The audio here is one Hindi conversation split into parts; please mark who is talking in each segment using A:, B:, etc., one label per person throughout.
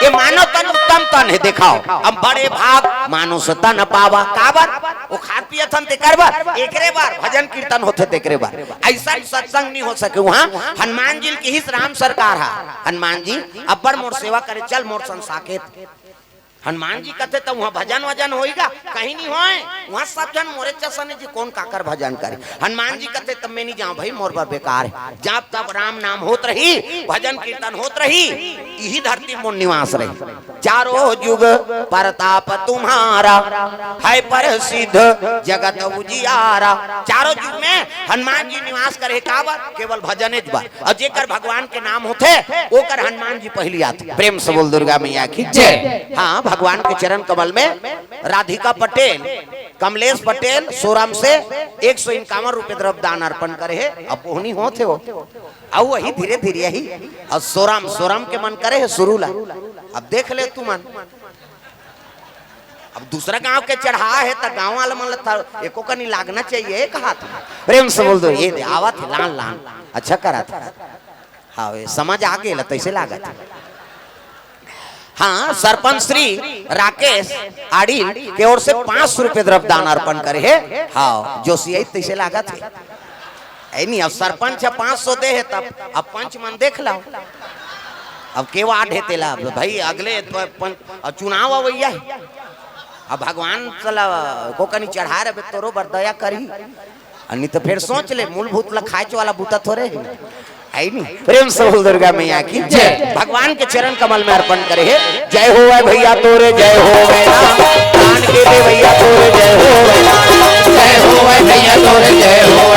A: ये मानो तन उत्तम तन है दिखाओ अब बड़े भाग मानुष तन पावा काबर वो खा पिया थन तेकर बार एकरे बार भजन कीर्तन होते तेकरे बार ऐसा सत्संग नहीं हो सके वहाँ हनुमान जी की ही राम सरकार है हनुमान जी अब्बर मोर सेवा करे चल मोर संसाकेत हनुमान जी कहते तो वहाँ भजन वजन होएगा कहीं नहीं होए वहाँ सब जन मोरे चसने जी कौन काकर भजन करे हनुमान जी कहते तब मैं नहीं जाऊँ भाई मोर बार बेकार है जब तब राम नाम होत रही भजन कीर्तन होत रही यही धरती मोर निवास रही चारों युग प्रताप तुम्हारा है प्रसिद्ध जगत उजियारा चारों युग में हनुमान जी निवास करे काबर केवल भजन बार और जेकर भगवान के नाम होते वो कर हनुमान जी पहली आते प्रेम से बोल दुर्गा मैया की जय। हाँ भगवान के चरण कमल में राधिका पटेल कमलेश पटेल सोराम से 151 रुपए द्रव्य दान अर्पण करे है अब ओहनी होते हो अब वही धीरे धीरे यही और सोराम के मन करे है सुरूला अब देख ले तू मन अब दूसरा गांव के चढ़ा है तो गांव वाला मन एको का नहीं लागना चाहिए कहा था प्रेम से बोल दो ये आवा थे लान लान अच्छा करा था हाँ समझ आ गए तैसे लागत हाँ सरपंच श्री राकेश आडिल के ओर से 500 रुपए द्रव्य दान अर्पण करे है हाँ जो सी तैसे लागा थे नहीं अब सरपंच 500 दे है तब अब पंच मन देख लो अब के वाट है तेला भाई अगले चुनाव अवैया है अब भगवान चला को कनी चढ़ा रहे तोरो बर दया करी नहीं तो फिर सोच ले मूलभूत लखाच वाला बूता थोड़े प्रेम से बोल दुर्गा मैया की जय। भगवान के चरण कमल में अर्पण करे है जय हो भैया तोरे जय हो प्राण के दे भैया तोरे जय हो
B: जय हो भैया तोरे जय हो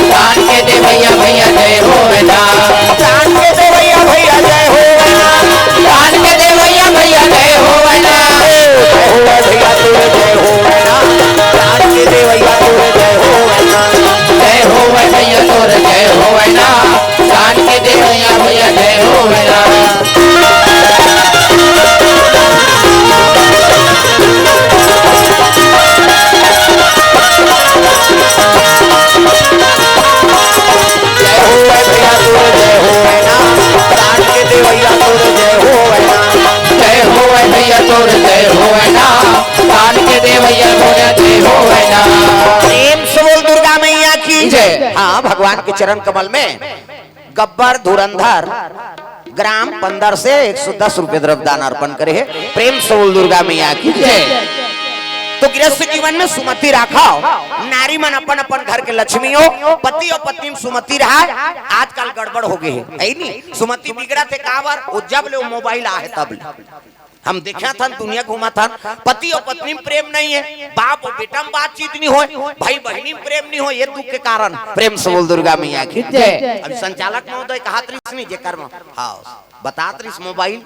B: प्राण के दे भैया भैया जय हो
A: प्राण के दे भैया भैया जय हो
B: प्राण के दे भैया भैया जय हो
A: भैया तोरे जय हो प्राण के दे भैया तोरे जय हो
B: जय हो भैया तोरे जय हो प्राण के दे भैया भैया जय हो
A: हाँ भगवान के चरण कमल में गब्बर धुरंधर ग्राम 15 से 110 रुपए द्रव्य दान अर्पण करे है प्रेम से बोल दुर्गा मैया की जय। तो गृहस्थ जीवन में सुमति राखाओ नारी मन अपन अपन घर के लक्ष्मी हो पति और पत्नी में सुमति रहा आजकल गड़बड़ हो गए है नहीं सुमति बिगड़ा थे काबर वो जब ले मोबाइल आए तब हम देखा था दुनिया घुमा था पति और पत्नी में प्रेम नहीं है बाप और बेटा में बातचीत नहीं हो भाई बहनी में प्रेम नहीं हो ये दुख के कारण प्रेम से बोल दुर्गा मैया की जय। अब संचालक महोदय कहा नहीं जे कर्म हाँ बता मोबाइल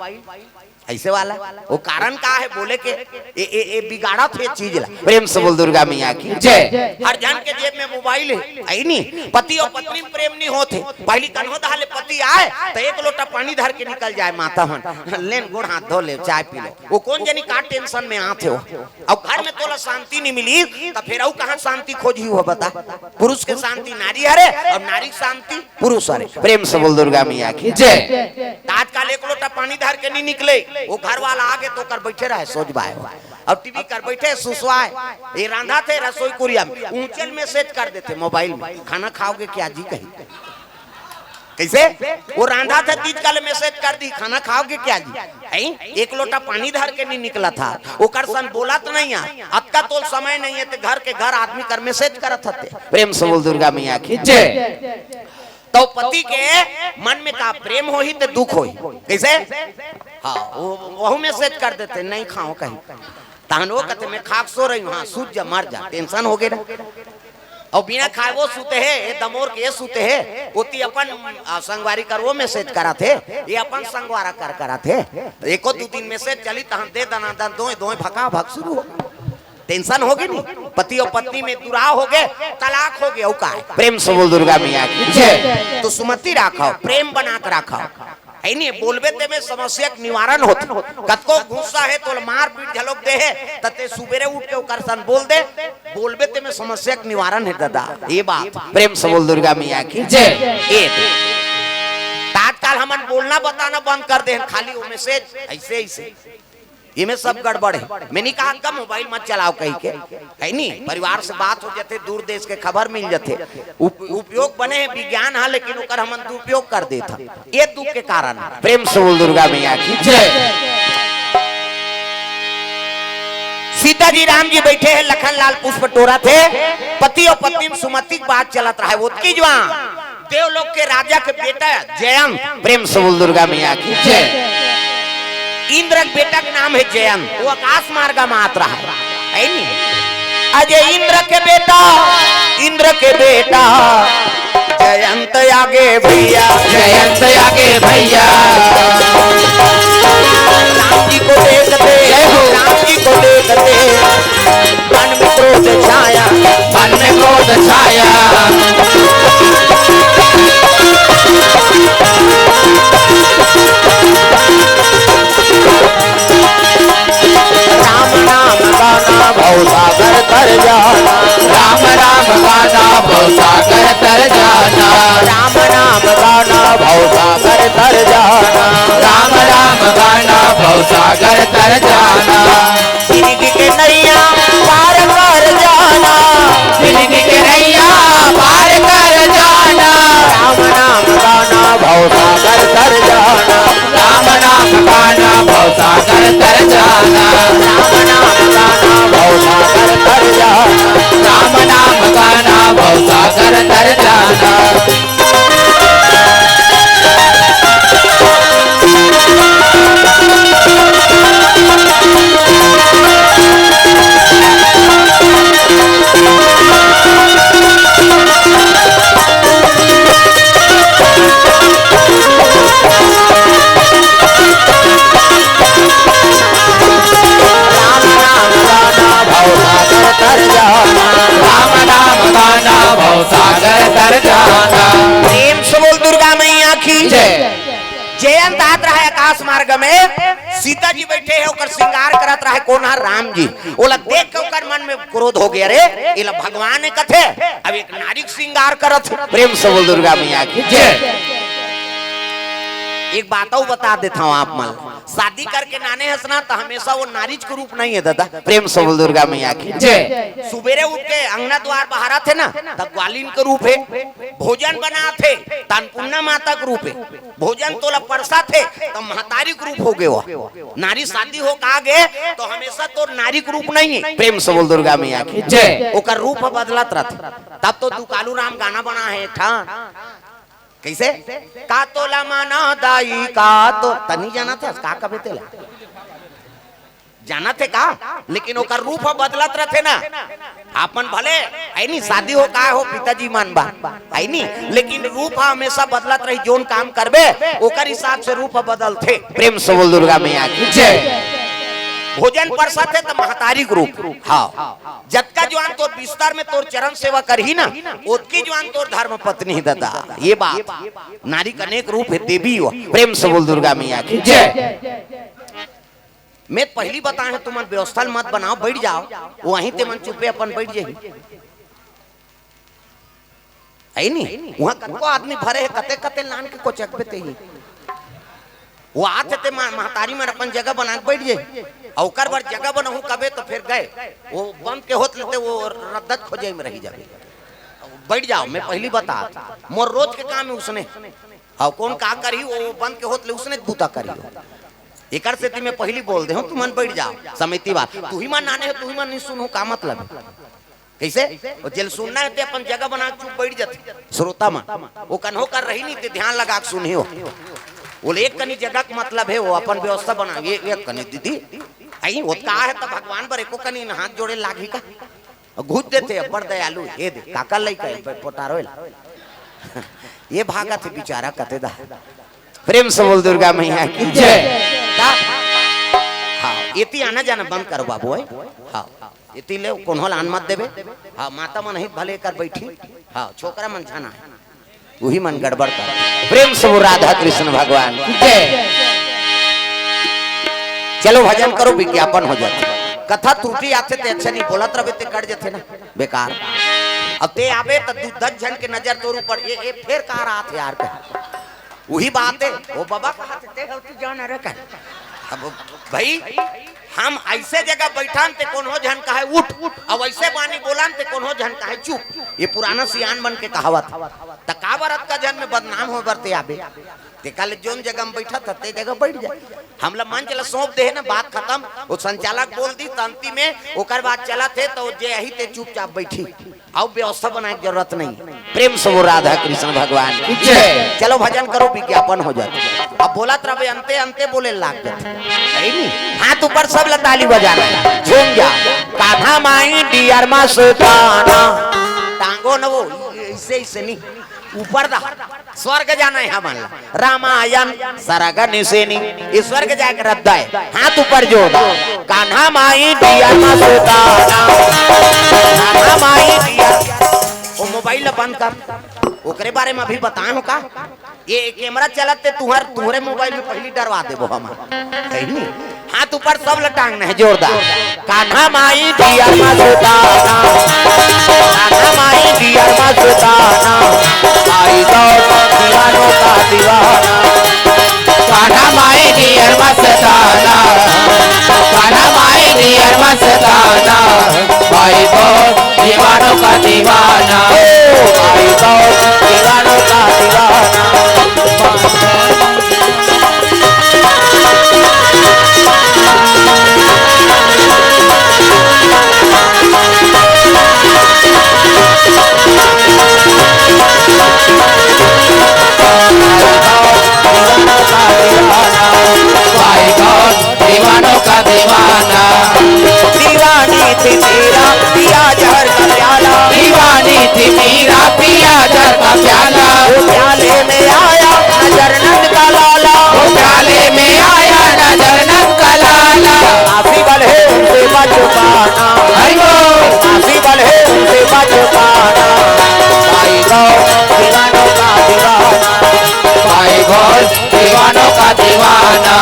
A: ऐसे वाला वो कारण का है बोले के ए बिगाड़ा थे चीज ला प्रेम से बोल दुर्गा मैया की जय। हर जन के जेब में मोबाइल है आई नहीं पति और पत्नी में प्रेम नहीं होते पहली कन्हो दहाले पति आए तो एक लोटा पानी धर के निकल जाए माता मन लेन गुड़ हाथ धो ले चाय पी ले वो कौन जनी का टेंशन में आते हो अब घर में तोला शांति नहीं मिली तो फिर और कहाँ शांति खोजी हो बता पुरुष के शांति नारी हरे और नारी शांति पुरुष हरे प्रेम से बोल दुर्गा मैया की जय। आजकल एक लोटा पानी धर के नहीं निकले वो घर वाला आगे तो कर बैठे रहे सोच बाय अब टीवी कर बैठे सुसवाए ये रांधा थे रसोई कुरिया में ऊंचल मैसेज कर देते मोबाइल में खाना खाओगे क्या जी कही कैसे वो रांधा था तीज काले मैसेज कर दी खाना खाओगे क्या जी एक लोटा पानी धर के नहीं निकला था वो कर सन बोला तो नहीं है अब का तो समय नहीं है तो घर के घर आदमी कर मैसेज करत थे प्रेम से बोल दुर्गा मैया की जय। तो पति के मन में का प्रेम हो ही तो दुख हो ही कैसे हाँ वो मैसेज कर देते नहीं खाओ कहीं तानो कहते मैं खाक सो रही हूँ हाँ सूझ जा मर जा टेंशन हो गए और बिना खाए वो सूते है ये दमोर के सूते है ओती अपन संगवारी कर वो मैसेज करा थे ये अपन संगवारा कर करा थे एको दो दिन मैसेज चली तो हम दे दना दो दो भगा भग शुरू हो टेंशन हो गई नहीं पति और पत्नी में दुराव हो गए तलाक हो गया का प्रेम से बोल दुर्गा मैया की जय। तो सुमति राखाओ प्रेम बना कर राखाओ है नहीं बोलबे ते में समस्या निवारण होता कतको गुस्सा है तो मार पीट झलक दे है तते सुबेरे उठ के करसन बोल दे बोलबे ते में समस्या निवारण है दादा ये बात प्रेम से बोल दुर्गा मैया की जय। आजकल हमन बोलना बताना बंद कर दे, खाली वो मैसेज ऐसे ऐसे ये में सब गड़बड़ है। मैंने कहा कम मोबाइल मत चलाओ कहीं के, है नहीं, परिवार से बात हो जाते, दूर देश के खबर मिल जाते, उपयोग बने विज्ञान है लेकिन ओकर हमन दुरुपयोग कर देता, ये दुख के कारण। प्रेम से बोल दुर्गा मैया की जय। सीता जी राम जी बैठे हैं, लखन लाल पुष्प टोरा थे, पति और पत्नी में सुमति बात चलत रहा है। वो की जवान देवलोक के राजा के बेटा जयंत, प्रेम से बोल दुर्गा मैया की जय। इंद्र के बेटा का नाम है जयंत, वो आकाश मार्ग में आता है नहीं। अजय इंद्र के बेटा जयंत आगे भैया,
B: जयंत आगे भैया।
A: राम जी को देखते, राम जी को देखते मन में क्रोध छाया,
B: मन में क्रोध छाया।
A: राम नाम गाना भवसागर तर जाना,
B: राम राम गाना भवसागर तर जाना,
A: राम नाम गाना भवसागर तर जाना,
B: राम राम गाना भवसागर तर जाना।
A: जिंदगी के नैया पार कर जाना,
B: जिंदगी के नैया पार कर जाना।
A: राम नाम गाना भवसागर तर जाना,
B: राम नाम गाना भवसागर तर जाना,
A: राम नाम गाना भवसागर तर जाना,
B: राम नाम गाना भवसागर तर जाना। राम नाम गाना भवसागर तर जाना।
A: प्रेम से बोल दुर्गा मैया की
B: जय।
A: जयंत आत रहा है आकाश मार्ग में, सीता जी बैठे हैं, ओकर श्रृंगार करत रहा है कौन है राम जी। ओला देख के ओकर मन में क्रोध हो गया, रे इला भगवान ने कथे अब एक नारी के श्रृंगार करत। प्रेम से बोल दुर्गा मैया की
B: जय।
A: एक बात और बता देता हूँ आप मन, शादी करके नाने हंसना तो हमेशा वो नारीज के रूप नहीं है दादा। प्रेम से बोल दुर्गा मैया की
B: जय।
A: सुबेरे उठ के अंगना द्वार बाहर थे ना तब ग्वालिन के रूप है, भोजन बना थे तो अन्नपूर्णा माता के रूप है, भोजन तोला परसा थे तो महतारी के रूप हो गए। वो नारी शादी हो का गए तो हमेशा तो नारी के रूप नहीं है। प्रेम से बोल दुर्गा मैया की
B: जय।
A: ओकर रूप बदलत रहता। तब तो तू कालू राम गाना बना है एक ठा, कैसे का तोला माना दाई का तो तनी जाना था का कबे तेला जाना थे का, लेकिन ओकर रूप बदलत रहते ना। आपन भले आई नहीं शादी हो का हो पिताजी मान बा आई नहीं, लेकिन रूप हमेशा बदलत रही, जोन काम करबे ओकर हिसाब से रूप बदलते। प्रेम से बोल दुर्गा मैया की जय। भोजन परसा थे तो महतारी ग्रुप, हाँ जतका जवान तोर बिस्तर में तोर चरण सेवा करही ना उतकी जवान तोर धर्म पत्नी दादा। ये बात नारी का अनेक रूप है, देवी हो। प्रेम से बोल दुर्गा मैया की जय। मैं पहली बताए हैं तुम व्यवस्था मत बनाओ, बैठ जाओ वहीं ते मन चुपे अपन बैठ जाही है नहीं। वहाँ कतको आदमी भरे है, कते कते लान के को चकबे ते ही वो आते थे महतारी में अपन जगह बना के बैठ जाए, औकर बार जगह बनाऊ कबे तो फिर गए वो बंद के होत लेते वो रद्दत खोजे में रही जाए। बैठ जाओ, मैं पहली बता मोर रोज के काम है उसने, हाँ कौन का करी वो बंद के होत ले उसने बूता करी। एक से मैं पहली बोल दे हूँ, तुम मन बैठ जाओ समिति बात, तू ही मन नाने है तू ही मन नहीं सुनो का मतलब कैसे वो जेल सुनना है अपन जगह बना के चुप बैठ जाते श्रोता मन, वो कन्हो कर रही नहीं ते ध्यान लगा के सुनी हो। वो एक कनी जगह का मतलब है वो अपन व्यवस्था बना एक कनी दीदी आई वो का है तो भगवान पर एको कनी हाथ जोड़े लागी का घुस देते बड़ दयालु ये दे काका लई का पोटारो ये भागा थे बेचारा कतेदा। प्रेम से बोल दुर्गा मैया की जय। हाँ इति आना जाना बंद करो बाबू है, हाँ इति ले कोन्होल आन मत देवे, हाँ माता मन ही भले कर बैठी, हाँ छोकरा मन जाना है वही मन गड़बड़ कर। प्रेम से वो राधा कृष्ण भगवान की जय। चलो भजन करो विज्ञापन हो जाते, कथा त्रुटि आते थे अच्छा नहीं बोलत रहे ते कट जाते ना बेकार। अब ते आवे तो 10 जन के नजर तोर ऊपर ये फिर कहा रहा थे यार वही बात है वो बाबा जान अरे कर अब भाई हम ऐसे जगह बैठान ते कौन हो जन कहे उठ और वैसे बानी बोलान ते कौन हो जन कहे चुप। ये पुराना सियान बन के कहावत तकावरत का जन में बदनाम हो बरते आबे ते कल जोन जगह में बैठा था ते जगह बैठ जाए। हमला मंच ला सौंप दे ना बात खत्म वो संचालक बोल दी तंती में ओकर बात चला थे तो जे यही ते चुपचाप बैठी अब व्यवस्था बनाने की जरूरत नहीं। प्रेम से वो राधा कृष्ण भगवान की जय। चलो भजन करो विज्ञापन हो जाता। अब बोला रहे अंते अंते बोले लाग जाते हाथ ऊपर सब ताली बजाना है झूम जा कान्हा माई डियर मस्ताना टांगो न वो ऐसे ऐसे नहीं ऊपर दा स्वर्ग जाना है हमारा रामायण सरग निसेनी इस स्वर्ग जाकर रद्दा है हाथ ऊपर जोड़ कान्हा माई डियर मस्ताना कान्हा माई डियर। वो मोबाइल बंद कर ओकरे बारे में अभी बताऊं का ये कैमरा चलते तुम्हारे मोबाइल में पहली डरवा देबो हम कहीं हाथ ऊपर सब लटांगना है जोरदार कान्हा माई डियर मस्ताना कान्हा माई डियर मस्ताना आई तो दीवानों का दीवाना
B: कान्हा माई डियर मस्ताना कान्हा माई डियर मस्ताना भाई तो दीवानों का दीवाना
A: आई तो दीवानों का दीवाना।
B: दीवानों का दीवाना
A: दीवानी थी मेरा पिया जहर का प्याला
B: दीवानी थी मीरा पिया जहर का प्याला
A: वो प्याले में आया नजर नंद का लाला
B: वो प्याले में आया नजर नंद का लाला
A: काफी बल है उनसे बच पाना काफी बल है उनसे बच पाना भाई गौ दीवानों का दीवाना
B: भाई गौ दीवानों का दीवाना